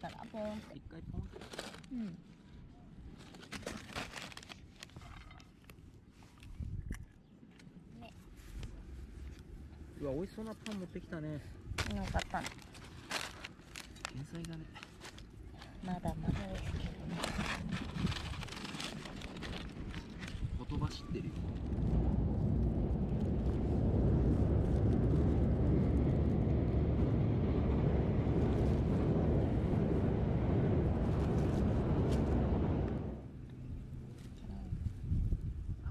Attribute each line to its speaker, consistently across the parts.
Speaker 1: からポンって。
Speaker 2: 一回ポンって。
Speaker 1: うん。ね。
Speaker 2: うわ、美味しそうなパン持ってきたね。
Speaker 1: よかったね。
Speaker 2: 天才だね。
Speaker 1: まだまだですけどね。
Speaker 2: 言葉知ってるよ。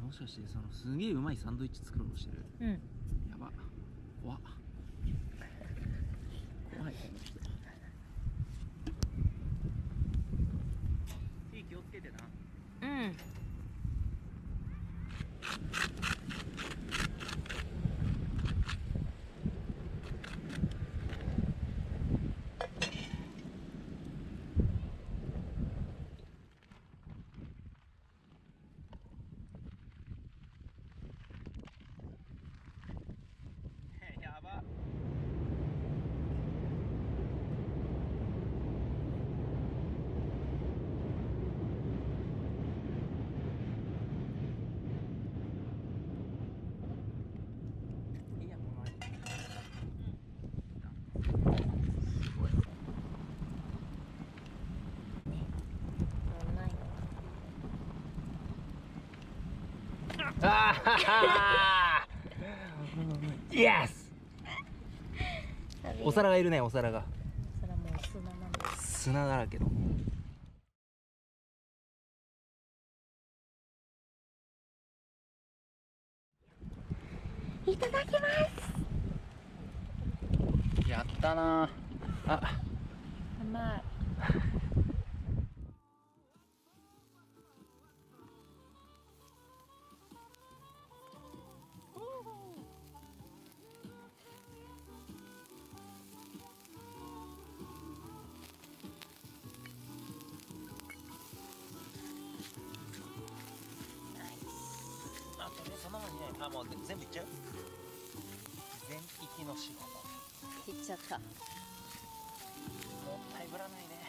Speaker 2: もしかしてそのすげえうまいサンドイッチ作ろうとしてる。
Speaker 1: うん。
Speaker 2: やば。怖っ。怖いこの人。火気をつけてな。
Speaker 1: うん。
Speaker 2: やば。いいや、この間。すごい。ああイエス。お皿がいるね、お皿が。
Speaker 1: それはもう砂なんだ。
Speaker 2: 砂だらけの。
Speaker 1: いただきます。
Speaker 2: やったなあ。
Speaker 1: 甘い。
Speaker 2: あ、これそのままにね、あ、もう全部いっちゃう。全域の仕事。
Speaker 1: いっちゃった。
Speaker 2: もったいぶらないね。